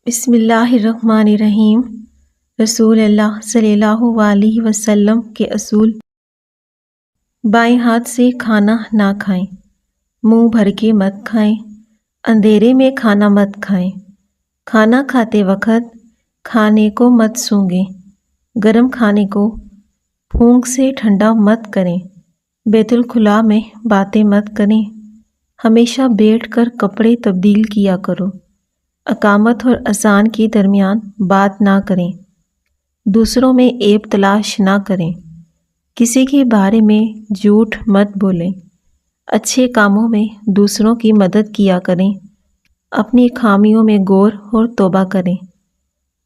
بسم اللہ الرحمن الرحیم۔ رسول اللہ صلی اللہ علیہ وسلم کے اصول: بائیں ہاتھ سے کھانا نہ کھائیں، منہ بھر کے مت کھائیں، اندھیرے میں کھانا مت کھائیں، کھانا کھاتے وقت کھانے کو مت سونگھیں، گرم کھانے کو پھونک سے ٹھنڈا مت کریں، بیت الخلاء میں باتیں مت کریں، ہمیشہ بیٹھ کر کپڑے تبدیل کیا کرو، اقامت اور اذان کے درمیان بات نہ کریں، دوسروں میں عیب تلاش نہ کریں، کسی کے بارے میں جھوٹ مت بولیں، اچھے کاموں میں دوسروں کی مدد کیا کریں، اپنی خامیوں میں غور اور توبہ کریں،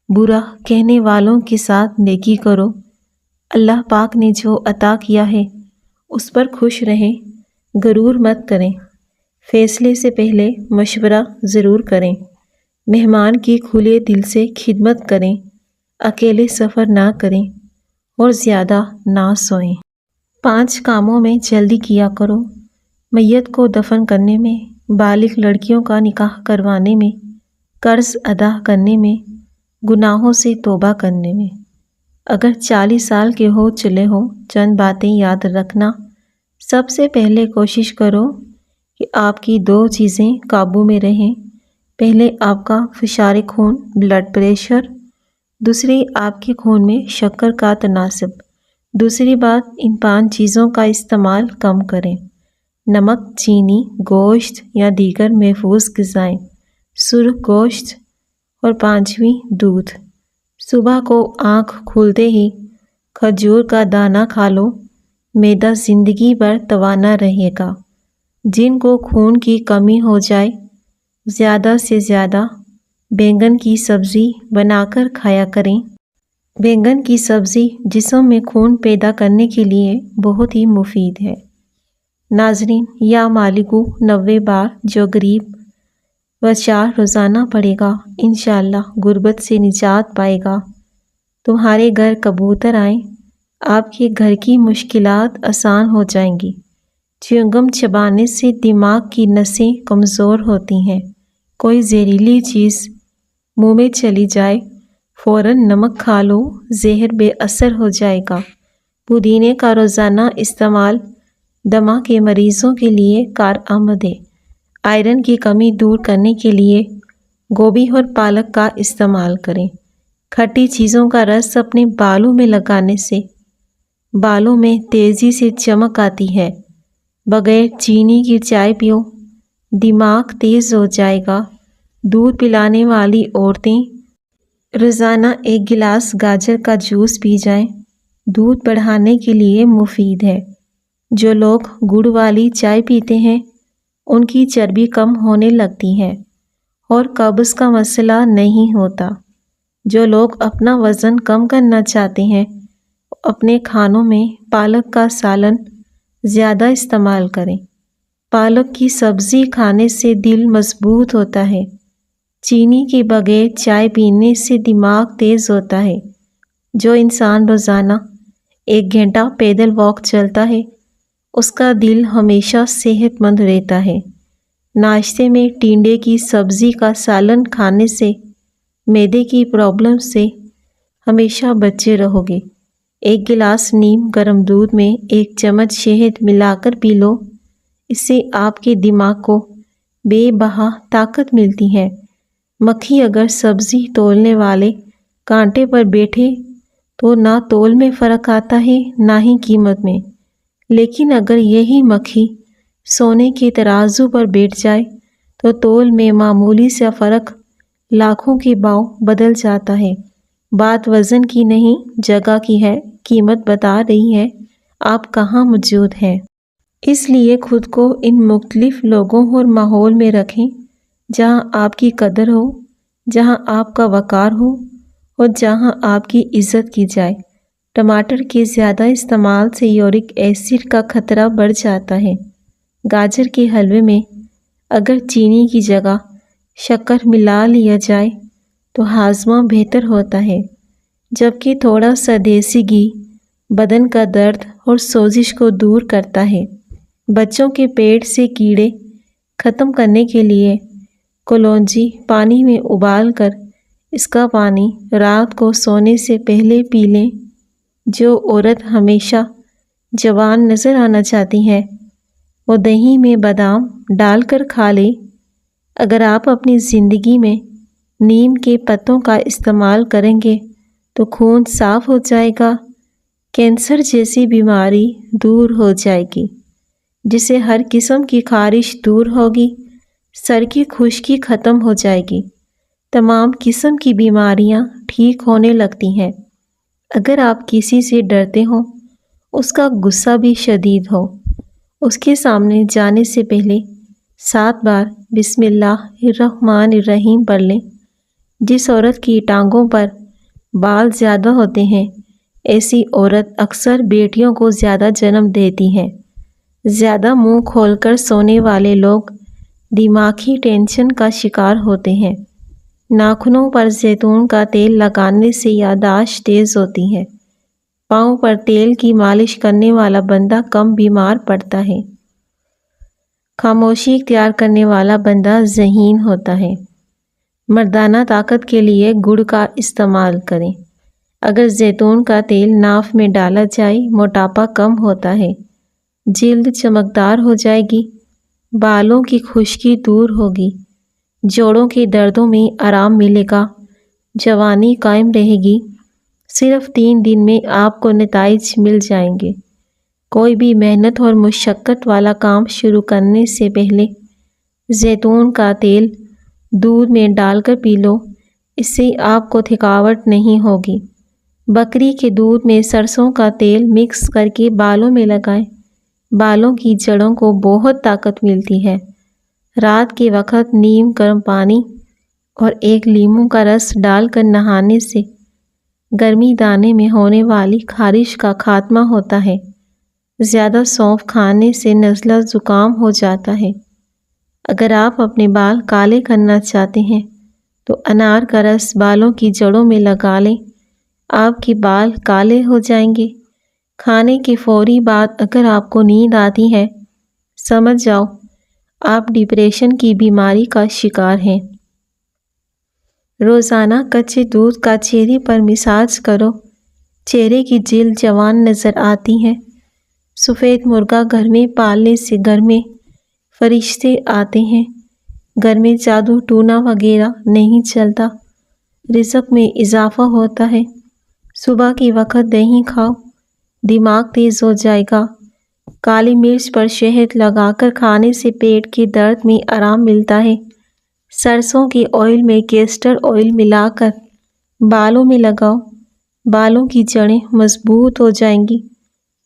برا کہنے والوں کے ساتھ نیکی کرو، اللہ پاک نے جو عطا کیا ہے اس پر خوش رہیں، غرور مت کریں، فیصلے سے پہلے مشورہ ضرور کریں، مہمان کی کھلے دل سے خدمت کریں، اکیلے سفر نہ کریں اور زیادہ نہ سوئیں۔ 5 کاموں میں جلدی کیا کرو: میت کو دفن کرنے میں، بالغ لڑکیوں کا نکاح کروانے میں، قرض ادا کرنے میں، گناہوں سے توبہ کرنے میں۔ اگر 40 سال کے ہو چلے ہو، چند باتیں یاد رکھنا۔ سب سے پہلے کوشش کرو کہ آپ کی 2 چیزیں قابو میں رہیں۔ پہلے آپ کا فشار خون، بلڈ پریشر، دوسری آپ کے خون میں شکر کا تناسب۔ دوسری بات، ان 5 چیزوں کا استعمال کم کریں: نمک، چینی، گوشت یا دیگر محفوظ غذائیں، سرخ گوشت، اور 5ویں دودھ۔ صبح کو آنکھ کھلتے ہی کھجور کا دانہ کھا لو، معدہ زندگی بھر توانا رہے گا۔ جن کو خون کی کمی ہو جائے، زیادہ سے زیادہ بینگن کی سبزی بنا کر کھایا کریں۔ بینگن کی سبزی جسم میں خون پیدا کرنے کے لیے بہت ہی مفید ہے۔ ناظرین، یا مالکو 90 بار جو غریب وچار روزانہ پڑھے گا، انشاءاللہ غربت سے نجات پائے گا۔ تمہارے گھر کبوتر آئیں، آپ کے گھر کی مشکلات آسان ہو جائیں گی۔ چیونگم چبانے سے دماغ کی نسیں کمزور ہوتی ہیں۔ کوئی زہریلی چیز منہ میں چلی جائے، فوراً نمک کھا لو، زہر بے اثر ہو جائے گا۔ پودینے کا روزانہ استعمال دمہ کے مریضوں کے لیے کارآمد ہے۔ آئرن کی کمی دور کرنے کے لیے گوبھی اور پالک کا استعمال کریں۔ کھٹی چیزوں کا رس اپنے بالوں میں لگانے سے بالوں میں تیزی سے چمک آتی ہے۔ بغیر چینی کی چائے پیو، دماغ تیز ہو جائے گا۔ دودھ پلانے والی عورتیں روزانہ 1 گلاس گاجر کا جوس پی جائیں، دودھ بڑھانے کے لیے مفید ہے۔ جو لوگ گڑ والی چائے پیتے ہیں، ان کی چربی کم ہونے لگتی ہے اور قبض کا مسئلہ نہیں ہوتا۔ جو لوگ اپنا وزن کم کرنا چاہتے ہیں، اپنے کھانوں میں پالک کا سالن زیادہ استعمال کریں۔ پالک کی سبزی کھانے سے دل مضبوط ہوتا ہے۔ چینی کے بغیر چائے پینے سے دماغ تیز ہوتا ہے۔ جو انسان روزانہ 1 گھنٹہ پیدل واک چلتا ہے، اس کا دل ہمیشہ صحت مند رہتا ہے۔ ناشتے میں ٹینڈے کی سبزی کا سالن کھانے سے معدے کی پرابلم سے ہمیشہ بچے رہو گے۔ 1 گلاس نیم گرم دودھ میں 1 چمچ شہد ملا کر پی لو، اس سے آپ کے دماغ کو بے بہا طاقت ملتی ہے۔ مکھی اگر سبزی تولنے والے کانٹے پر بیٹھے تو نہ تول میں فرق آتا ہے نہ ہی قیمت میں، لیکن اگر یہی مکھی سونے کے ترازو پر بیٹھ جائے تو تول میں معمولی سا فرق لاکھوں کے بھاؤ بدل جاتا ہے۔ بات وزن کی نہیں، جگہ کی ہے۔ قیمت بتا رہی ہے آپ کہاں موجود ہیں۔ اس لیے خود کو ان مختلف لوگوں اور ماحول میں رکھیں جہاں آپ کی قدر ہو، جہاں آپ کا وقار ہو اور جہاں آپ کی عزت کی جائے۔ ٹماٹر کے زیادہ استعمال سے یورک ایسڈ کا خطرہ بڑھ جاتا ہے۔ گاجر کے حلوے میں اگر چینی کی جگہ شکر ملا لیا جائے تو ہاضمہ بہتر ہوتا ہے، جبکہ تھوڑا سا دیسی گھی بدن کا درد اور سوزش کو دور کرتا ہے۔ بچوں کے پیٹ سے کیڑے ختم کرنے کے لیے کلونجی پانی میں ابال کر اس کا پانی رات کو سونے سے پہلے پی لیں۔ جو عورت ہمیشہ جوان نظر آنا چاہتی ہے وہ دہی میں بادام ڈال کر کھا لے۔ اگر آپ اپنی زندگی میں نیم کے پتوں کا استعمال کریں گے تو خون صاف ہو جائے گا، کینسر جیسی بیماری دور ہو جائے گی، جس سے ہر قسم کی خارش دور ہوگی، سر کی خشکی ختم ہو جائے گی، تمام قسم کی بیماریاں ٹھیک ہونے لگتی ہیں۔ اگر آپ کسی سے ڈرتے ہوں، اس کا غصہ بھی شدید ہو، اس کے سامنے جانے سے پہلے 7 بار بسم اللہ الرحمن الرحیم پڑھ لیں۔ جس عورت کی ٹانگوں پر بال زیادہ ہوتے ہیں، ایسی عورت اکثر بیٹیوں کو زیادہ جنم دیتی ہے۔ زیادہ منہ کھول کر سونے والے لوگ دماغی ٹینشن کا شکار ہوتے ہیں۔ ناخنوں پر زیتون کا تیل لگانے سے یادداشت تیز ہوتی ہے۔ پاؤں پر تیل کی مالش کرنے والا بندہ کم بیمار پڑتا ہے۔ خاموشی اختیار کرنے والا بندہ ذہین ہوتا ہے۔ مردانہ طاقت کے لیے گڑ کا استعمال کریں۔ اگر زیتون کا تیل ناف میں ڈالا جائے، موٹاپا کم ہوتا ہے، جلد چمکدار ہو جائے گی، بالوں کی خشکی دور ہوگی، جوڑوں کے دردوں میں آرام ملے گا، جوانی قائم رہے گی۔ صرف 3 دن میں آپ کو نتائج مل جائیں گے۔ کوئی بھی محنت اور مشقت والا کام شروع کرنے سے پہلے زیتون کا تیل دودھ میں ڈال کر پی لو، اس سے آپ کو تھکاوٹ نہیں ہوگی۔ بکری کے دودھ میں سرسوں کا تیل مکس کر کے بالوں میں لگائیں، بالوں کی جڑوں کو بہت طاقت ملتی ہے۔ رات کے وقت نیم گرم پانی اور 1 لیموں کا رس ڈال کر نہانے سے گرمی دانے میں ہونے والی خارش کا خاتمہ ہوتا ہے۔ زیادہ سونف کھانے سے نزلہ زکام ہو جاتا ہے۔ اگر آپ اپنے بال کالے کرنا چاہتے ہیں تو انار کا رس بالوں کی جڑوں میں لگا لیں، آپ کے بال کالے ہو جائیں گے۔ کھانے کے فوری بعد اگر آپ کو نیند آتی ہے، سمجھ جاؤ آپ ڈپریشن کی بیماری کا شکار ہیں۔ روزانہ کچے دودھ کا چہرے پر مساج کرو، چہرے کی جلد جوان نظر آتی ہے۔ سفید مرغا گھر میں پالنے سے گھر میں فرشتے آتے ہیں، گھر میں جادو ٹونا وغیرہ نہیں چلتا، رزق میں اضافہ ہوتا ہے۔ صبح کے وقت دہی کھاؤ، دماغ تیز ہو جائے گا۔ کالی مرچ پر شہد لگا کر کھانے سے پیٹ کے درد میں آرام ملتا ہے۔ سرسوں کے آئل میں کیسٹر آئل ملا کر بالوں میں لگاؤ، بالوں کی جڑیں مضبوط ہو جائیں گی،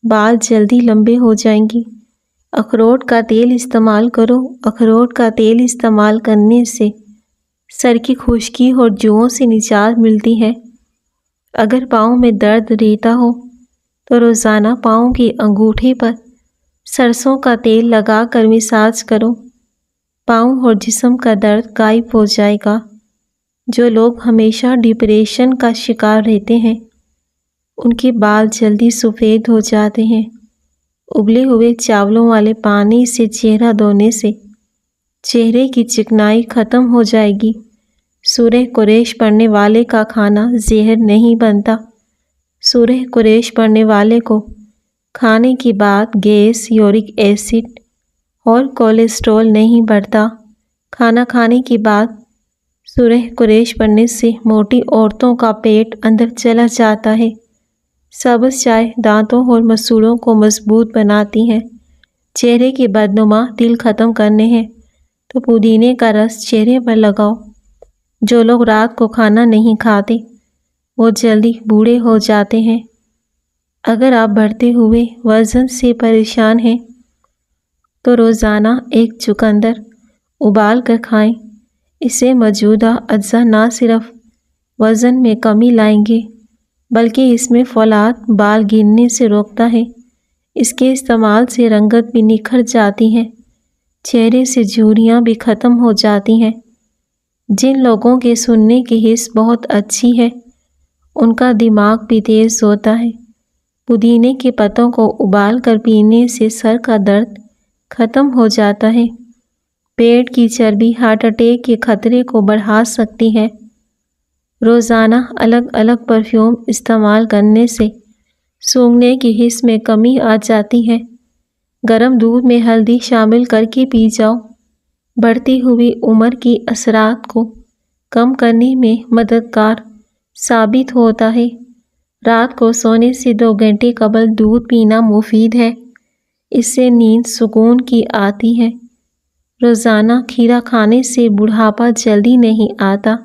بال جلدی لمبے ہو جائیں گی۔ اخروٹ کا تیل استعمال کرو، اخروٹ کا تیل استعمال کرنے سے سر کی خشکی اور جوؤں سے نجات ملتی ہے۔ اگر پاؤں میں درد رہتا ہو تو روزانہ پاؤں کے انگوٹھے پر سرسوں کا تیل لگا کر مساج کرو، پاؤں اور جسم کا درد غائب ہو جائے گا۔ جو لوگ ہمیشہ ڈپریشن کا شکار رہتے ہیں ان کے بال جلدی سفید ہو جاتے ہیں۔ ابلے ہوئے چاولوں والے پانی سے چہرہ دھونے سے چہرے کی چکنائی ختم ہو جائے گی۔ سورہ قریش پڑھنے والے کا کھانا زہر نہیں بنتا۔ سورہ قریش پڑھنے والے کو کھانے کے بعد گیس، یورک ایسڈ اور کولیسٹرول نہیں بڑھتا۔ کھانا کھانے کے بعد سورہ قریش پڑھنے سے موٹی عورتوں کا پیٹ اندر چلا جاتا ہے۔ سبز چائے دانتوں اور مسوڑوں کو مضبوط بناتی ہے۔ چہرے کے بدنما تل ختم کرنے ہیں تو پودینے کا رس چہرے پر لگاؤ۔ جو لوگ رات کو کھانا نہیں کھاتے وہ جلدی بوڑھے ہو جاتے ہیں۔ اگر آپ بڑھتے ہوئے وزن سے پریشان ہیں تو روزانہ 1 چقندر ابال کر کھائیں۔ اس سے موجودہ اجزاء نہ صرف وزن میں کمی لائیں گے بلکہ اس میں فولاد بال گرنے سے روکتا ہے۔ اس کے استعمال سے رنگت بھی نکھر جاتی ہے، چہرے سے جھریاں بھی ختم ہو جاتی ہیں۔ جن لوگوں کے سننے کی حس بہت اچھی ہے ان کا دماغ بھی تیز ہوتا ہے۔ پودینے کے پتوں کو ابال کر پینے سے سر کا درد ختم ہو جاتا ہے۔ پیٹ کی چربی ہارٹ اٹیک کے خطرے کو بڑھا سکتی ہے۔ روزانہ الگ الگ پرفیوم استعمال کرنے سے سونگھنے کی حس میں کمی آ جاتی ہے۔ گرم دودھ میں ہلدی شامل کر کے پی جاؤ۔ بڑھتی ہوئی عمر کی اثرات کو کم کرنے میں مددگار ثابت ہوتا ہے۔ رات کو سونے سے 2 گھنٹے قبل دودھ پینا مفید ہے۔ اس سے نیند سکون کی آتی ہے۔ روزانہ کھیرا کھانے سے بڑھاپا جلدی نہیں آتا۔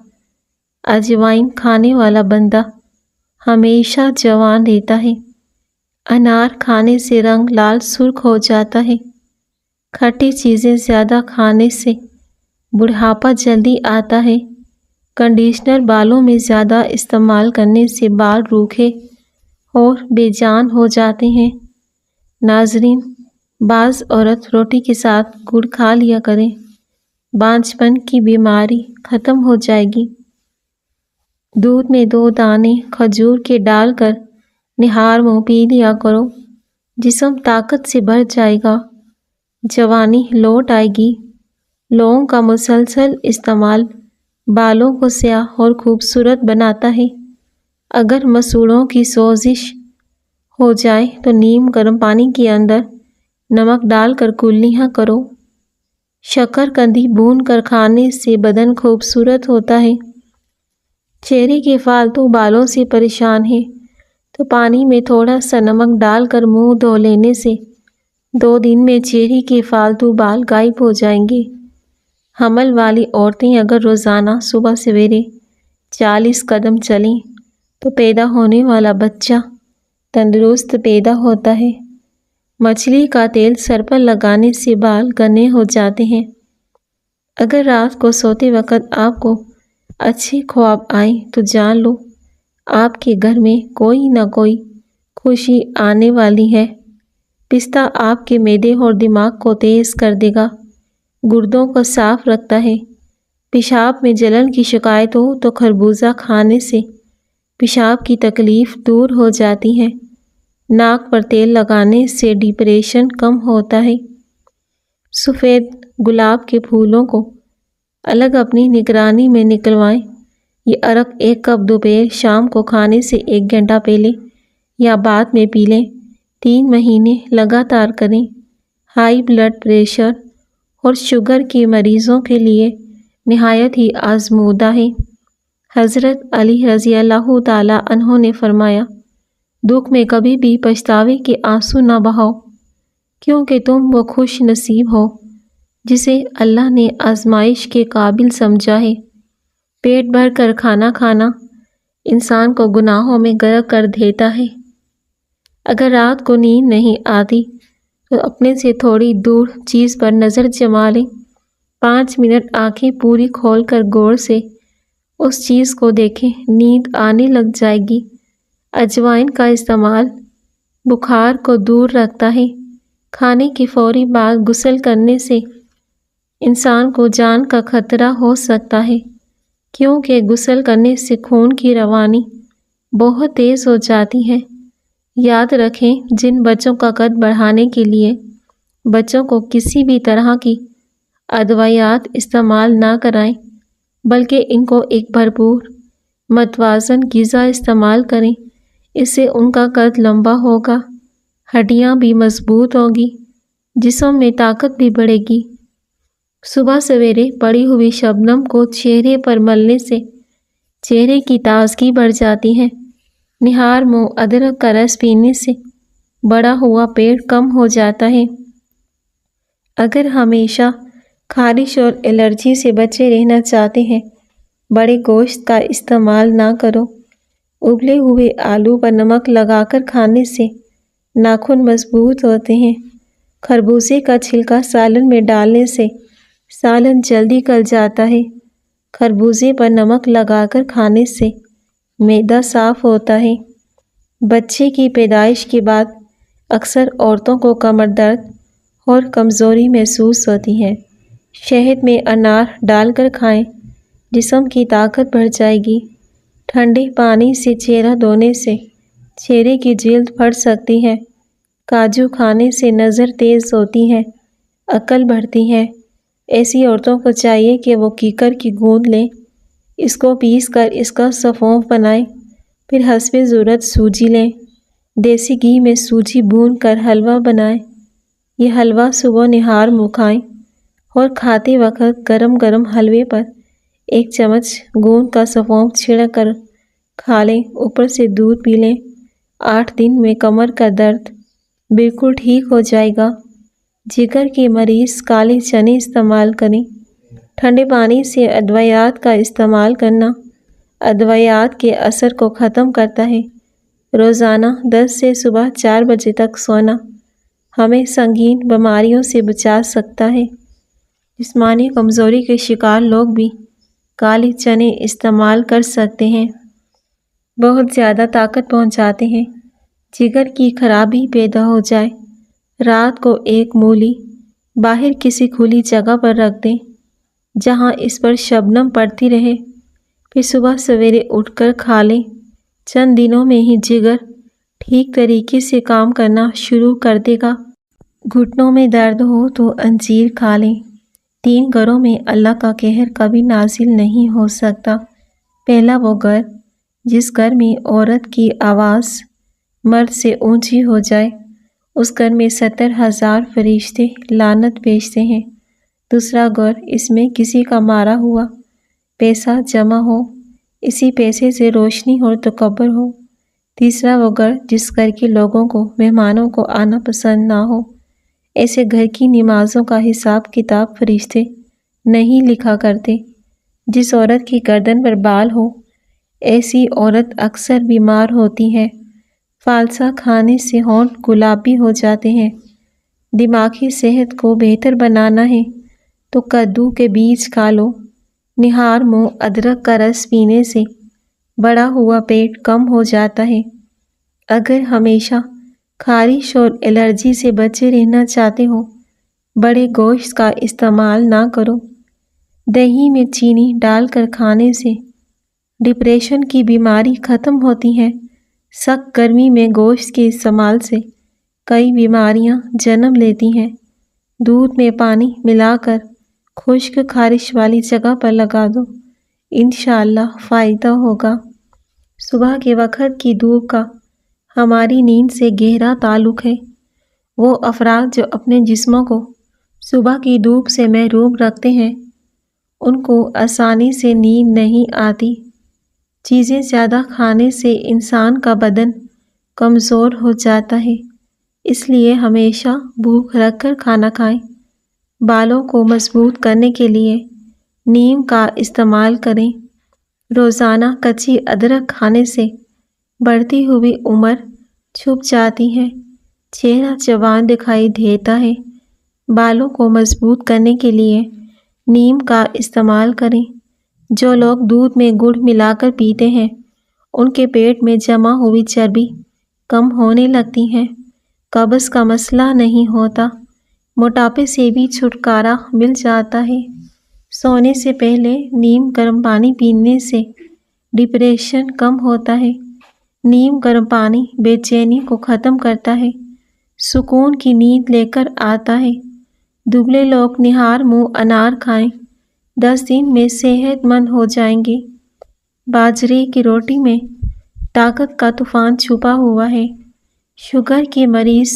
اجوائن کھانے والا بندہ ہمیشہ جوان رہتا ہے۔ انار کھانے سے رنگ لال سرخ ہو جاتا ہے۔ کھٹی چیزیں زیادہ کھانے سے بڑھاپا جلدی آتا ہے۔ کنڈیشنر بالوں میں زیادہ استعمال کرنے سے بال روکھے اور بے جان ہو جاتے ہیں۔ ناظرین، بعض عورت روٹی کے ساتھ گڑ کھا لیا کریں، بانجھپن کی بیماری ختم ہو جائے گی۔ دودھ میں 2 دانے کھجور کے ڈال کر نہار منہ پی لیا کرو، جسم طاقت سے بھر جائے گا، جوانی لوٹ آئے گی۔ لونگ کا مسلسل استعمال بالوں کو سیاہ اور خوبصورت بناتا ہے۔ اگر مسوڑھوں کی سوزش ہو جائے تو نیم گرم پانی کے اندر نمک ڈال کر کلیاں کرو۔ شکر قندی بھون کر کھانے سے بدن خوبصورت ہوتا ہے۔ چہرے کے فالتو بالوں سے پریشان ہے تو پانی میں تھوڑا سا نمک ڈال کر منہ دھو لینے سے 2 دن میں چہرے کے فالتو بال غائب ہو جائیں گے۔ حمل والی عورتیں اگر روزانہ صبح سویرے 40 قدم چلیں تو پیدا ہونے والا بچہ تندرست پیدا ہوتا ہے۔ مچھلی کا تیل سر پر لگانے سے بال گھنے ہو جاتے ہیں۔ اگر رات کو سوتے وقت آپ کو اچھے خواب آئیں تو جان لو آپ کے گھر میں کوئی نہ کوئی خوشی آنے والی ہے۔ پستہ آپ کے معدے اور دماغ کو تیز کر دے گا، گردوں کو صاف رکھتا ہے۔ پیشاب میں جلن کی شکایت ہو تو خربوزہ کھانے سے پیشاب کی تکلیف دور ہو جاتی ہے۔ ناک پر تیل لگانے سے ڈپریشن کم ہوتا ہے۔ سفید گلاب کے پھولوں کو الگ اپنی نگرانی میں نکلوائیں۔ یہ عرق 1 کپ دوپہر شام کو کھانے سے 1 گھنٹہ پہلے یا بعد میں پی لیں۔ 3 مہینے لگاتار کریں۔ ہائی بلڈ پریشر اور شوگر کے مریضوں کے لیے نہایت ہی آزمودہ ہے۔ حضرت علی رضی اللہ تعالیٰ عنہ نے فرمایا، دکھ میں کبھی بھی پچھتاوے کے آنسو نہ بہاؤ، کیونکہ تم وہ خوش نصیب ہو جسے اللہ نے آزمائش کے قابل سمجھا ہے۔ پیٹ بھر کر کھانا کھانا انسان کو گناہوں میں غرق کر دیتا ہے۔ اگر رات کو نیند نہیں آتی تو اپنے سے تھوڑی دور چیز پر نظر جما لیں۔ 5 منٹ آنکھیں پوری کھول کر غور سے اس چیز کو دیکھیں، نیند آنے لگ جائے گی۔ اجوائن کا استعمال بخار کو دور رکھتا ہے۔ کھانے کے فوری بعد غسل کرنے سے انسان کو جان کا خطرہ ہو سکتا ہے، کیونکہ غسل کرنے سے خون کی روانی بہت تیز ہو جاتی ہے۔ یاد رکھیں، جن بچوں کا قد بڑھانے کے لیے بچوں کو کسی بھی طرح کی ادویات استعمال نہ کرائیں، بلکہ ان کو ایک بھرپور متوازن غذا استعمال کریں۔ اس سے ان کا قد لمبا ہوگا، ہڈیاں بھی مضبوط ہوں گی، جسم میں طاقت بھی بڑھے گی۔ صبح سویرے پڑی ہوئی شبنم کو چہرے پر ملنے سے چہرے کی تازگی بڑھ جاتی ہے۔ نہار منہ ادرک کا رس پینے سے بڑا ہوا پیٹ کم ہو جاتا ہے۔ اگر ہمیشہ خارش اور الرجی سے بچے رہنا چاہتے ہیں، بڑے گوشت کا استعمال نہ کرو۔ ابلے ہوئے آلو پر نمک لگا کر کھانے سے ناخن مضبوط ہوتے ہیں۔ خربوزے کا چھلکا سالن میں ڈالنے سے سالن جلدی گل جاتا ہے۔ خربوزے پر نمک لگا کر کھانے سے معدہ صاف ہوتا ہے۔ بچے کی پیدائش کے بعد اکثر عورتوں کو کمر درد اور کمزوری محسوس ہوتی ہے۔ شہد میں انار ڈال کر کھائیں، جسم کی طاقت بڑھ جائے گی۔ ٹھنڈے پانی سے چہرہ دھونے سے چہرے کی جلد پھٹ سکتی ہے۔ کاجو کھانے سے نظر تیز ہوتی ہے، عقل بڑھتی ہے۔ ایسی عورتوں کو چاہیے کہ وہ کیکر کی گوند لیں، اس کو پیس کر اس کا سفونف بنائیں، پھر حسب ضرورت سوجی لیں، دیسی گھی میں سوجی بھون کر حلوہ بنائیں۔ یہ حلوہ صبح نہار منہ کھائیں اور کھاتے وقت گرم گرم حلوے پر 1 چمچ گوند کا سفونف چھڑک کر کھا لیں، اوپر سے دودھ پی لیں۔ 8 دن میں کمر کا درد بالکل ٹھیک ہو جائے گا۔ جگر کے مریض کالے چنے استعمال کریں۔ ٹھنڈے پانی سے ادویات کا استعمال کرنا ادویات کے اثر کو ختم کرتا ہے۔ روزانہ 10 سے صبح 4 بجے تک سونا ہمیں سنگین بیماریوں سے بچا سکتا ہے۔ جسمانی کمزوری کے شکار لوگ بھی کالے چنے استعمال کر سکتے ہیں۔ بہت زیادہ طاقت پہنچاتے ہیں۔ جگر کی خرابی پیدا ہو جائے، رات کو ایک مولی باہر کسی کھلی جگہ پر رکھ دیں جہاں اس پر شبنم پڑتی رہے، پھر صبح سویرے اٹھ کر کھا لیں۔ چند دنوں میں ہی جگر ٹھیک طریقے سے کام کرنا شروع کر دے گا۔ گھٹنوں میں درد ہو تو انجیر کھا لیں۔ 3 گھروں میں اللہ کا قہر کبھی نازل نہیں ہو سکتا۔ پہلا وہ گھر جس گھر میں عورت کی آواز مرد سے اونچی ہو جائے، اس گھر میں 70,000 فرشتے لعنت بھیجتے ہیں۔ دوسرا گھر اس میں کسی کا مارا ہوا پیسہ جمع ہو، اسی پیسے سے روشنی اور تکبر ہو۔ تیسرا وہ گھر جس گھر کے لوگوں کو مہمانوں کو آنا پسند نہ ہو، ایسے گھر کی نمازوں کا حساب کتاب فرشتے نہیں لکھا کرتے۔ جس عورت کی گردن پر بال ہو، ایسی عورت اکثر بیمار ہوتی ہے۔ فالسا کھانے سے ہونٹ گلابی ہو جاتے ہیں۔ دماغی صحت کو بہتر بنانا ہے تو کدو کے بیج کھا لو۔ نہار منہ ادرک کا رس پینے سے بڑا ہوا پیٹ کم ہو جاتا ہے۔ اگر ہمیشہ خارش اور الرجی سے بچے رہنا چاہتے ہو، بڑے گوشت کا استعمال نہ کرو۔ دہی میں چینی ڈال کر کھانے سے ڈپریشن کی بیماری ختم ہوتی ہے۔ سخت گرمی میں گوشت کے استعمال سے کئی بیماریاں جنم لیتی ہیں۔ دودھ میں پانی ملا کر خشک خارش والی جگہ پر لگا دو، انشاءاللہ فائدہ ہوگا۔ صبح کے وقت کی دھوپ کا ہماری نیند سے گہرا تعلق ہے۔ وہ افراد جو اپنے جسموں کو صبح کی دھوپ سے محروم رکھتے ہیں، ان کو آسانی سے نیند نہیں آتی۔ چیزیں زیادہ کھانے سے انسان کا بدن کمزور ہو جاتا ہے، اس لیے ہمیشہ بھوک رکھ کر کھانا کھائیں۔ بالوں کو مضبوط کرنے کے لیے نیم کا استعمال کریں۔ روزانہ کچی ادرک کھانے سے بڑھتی ہوئی عمر چھپ جاتی ہے، چہرہ جوان دکھائی دیتا ہے۔ بالوں کو مضبوط کرنے کے لیے نیم کا استعمال کریں۔ جو لوگ دودھ میں گڑ ملا کر پیتے ہیں، ان کے پیٹ میں جمع ہوئی چربی کم ہونے لگتی ہے، قبض کا مسئلہ نہیں ہوتا، موٹاپے سے بھی چھٹکارا مل جاتا ہے۔ سونے سے پہلے نیم گرم پانی پینے سے ڈپریشن کم ہوتا ہے۔ نیم گرم پانی بے چینی کو ختم کرتا ہے، سکون کی نیند لے کر آتا ہے۔ دبلے لوگ نہار منہ انار کھائیں، 10 دن میں صحت مند ہو جائیں گے۔ باجرے کی روٹی میں طاقت کا طوفان چھپا ہوا ہے۔ شوگر کے مریض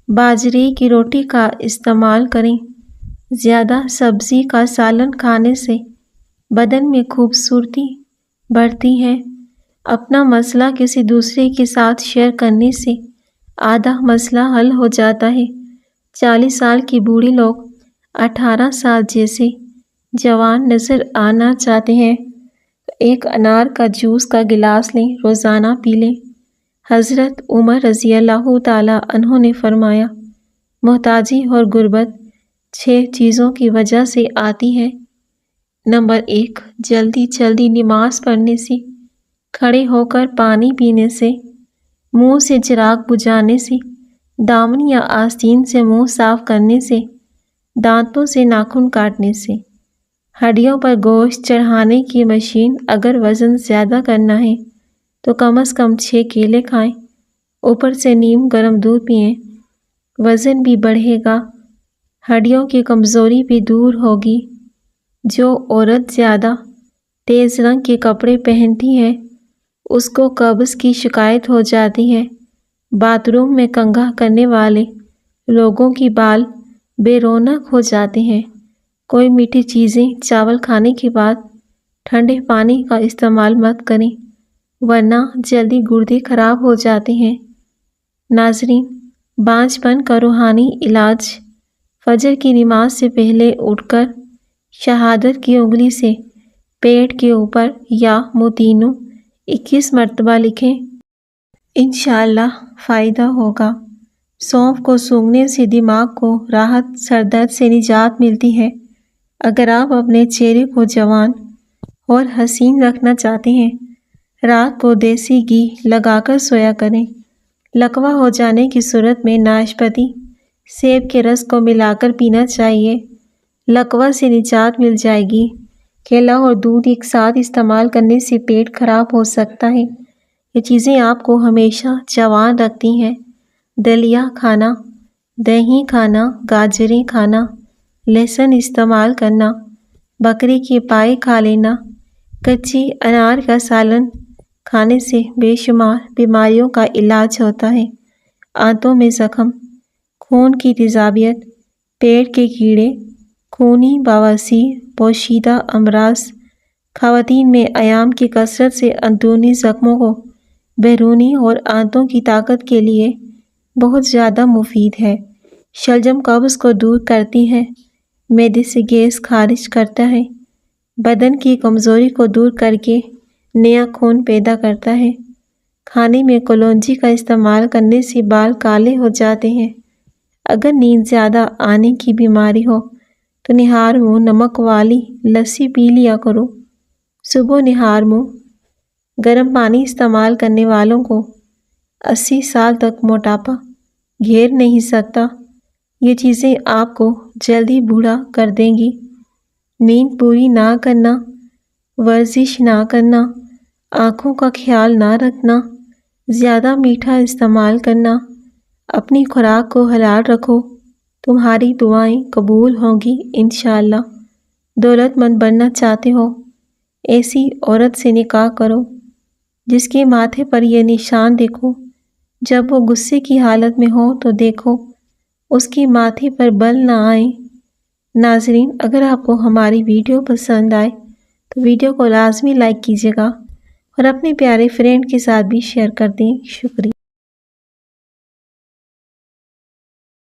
باجرے کی روٹی کا استعمال کریں۔ زیادہ سبزی کا سالن کھانے سے بدن میں خوبصورتی بڑھتی ہے۔ اپنا مسئلہ کسی دوسرے کے ساتھ شیئر کرنے سے آدھا مسئلہ حل ہو جاتا ہے۔ 40 سال کی بوڑھی لوگ 18 سال جیسے جوان نظر آنا چاہتے ہیں تو ایک انار کا جوس کا گلاس لیں، روزانہ پی لیں۔ حضرت عمر رضی اللہ تعالیٰ عنہ نے فرمایا، محتاجی اور غربت 6 چیزوں کی وجہ سے آتی ہے۔ نمبر 1، جلدی جلدی نماز پڑھنے سے، کھڑے ہو کر پانی پینے سے، منہ سے چراغ بجھانے سے، دامن یا آستین سے منہ صاف کرنے سے، دانتوں سے ناخن کاٹنے سے۔ ہڈیوں پر گوشت چڑھانے کی مشین اگر وزن زیادہ کرنا ہے تو کم از کم 6 کیلے کھائیں، اوپر سے نیم گرم دودھ پئیں، وزن بھی بڑھے گا، ہڈیوں کی کمزوری بھی دور ہوگی۔ جو عورت زیادہ تیز رنگ کے کپڑے پہنتی ہے اس کو قبض کی شکایت ہو جاتی ہے۔ باتھ روم میں کنگھا کرنے والے لوگوں کی بال بے رونق ہو جاتے ہیں۔ کوئی میٹھی چیزیں چاول کھانے کے بعد ٹھنڈے پانی کا استعمال مت کریں ورنہ جلدی گردے خراب ہو جاتے ہیں۔ ناظرین، بانجھ پن کا روحانی علاج فجر کی نماز سے پہلے اٹھ کر شہادت کی انگلی سے پیٹ کے اوپر یا متینوں 21 مرتبہ لکھیں۔ انشاءاللہ فائدہ ہوگا۔ سونف کو سونگھنے سے دماغ کو راحت، سر درد سے نجات ملتی ہے۔ اگر آپ اپنے چہرے کو جوان اور حسین رکھنا چاہتے ہیں، رات کو دیسی گھی لگا کر سویا کریں۔ لکوہ ہو جانے کی صورت میں ناشپاتی، سیب کے رس کو ملا کر پینا چاہیے۔ لکوہ سے نجات مل جائے گی۔ کیلا اور دودھ ایک ساتھ استعمال کرنے سے پیٹ خراب ہو سکتا ہے۔ یہ چیزیں آپ کو ہمیشہ جوان رکھتی ہیں۔ دلیا کھانا، دہی کھانا، گاجریں کھانا، لہسن استعمال کرنا، بکرے کے پائے کھا لینا، کچے انار کا سالن کھانے سے بے شمار بیماریوں کا علاج ہوتا ہے۔ آنتوں میں زخم، خون کی تیزابیت، پیٹ کے کیڑے، خونی بواسیر، پوشیدہ امراض، خواتین میں ایام کی کثرت سے اندرونی زخموں کو بیرونی اور آنتوں کی طاقت کے لیے بہت زیادہ مفید ہے۔ شلجم قبض کو دور کرتی ہے، معدے سے گیس خارج کرتا ہے، بدن کی کمزوری کو دور کر کے نیا خون پیدا کرتا ہے۔ کھانے میں کلونجی کا استعمال کرنے سے بال کالے ہو جاتے ہیں۔ اگر نیند زیادہ آنے کی بیماری ہو تو نہار منہ نمک والی لسی پی لیا کرو۔ صبح نہار منہ گرم پانی استعمال کرنے والوں کو 80 سال تک موٹاپا گھیر نہیں سکتا۔ یہ چیزیں آپ کو جلدی بوڑھا کر دیں گی۔ نیند پوری نہ کرنا، ورزش نہ کرنا، آنکھوں کا خیال نہ رکھنا، زیادہ میٹھا استعمال کرنا، اپنی خوراک کو حلال رکھو، تمہاری دعائیں قبول ہوں گی انشاءاللہ۔ دولت مند بننا چاہتے ہو، ایسی عورت سے نکاح کرو جس کے ماتھے پر یہ نشان دیکھو۔ جب وہ غصے کی حالت میں ہو تو دیکھو اس کے ماتھے پر بل نہ آئیں۔ ناظرین، اگر آپ کو ہماری ویڈیو پسند آئے تو ویڈیو کو لازمی لائک کیجیے گا اور اپنے پیارے فرینڈ کے ساتھ بھی شیئر کر دیں۔ شکریہ۔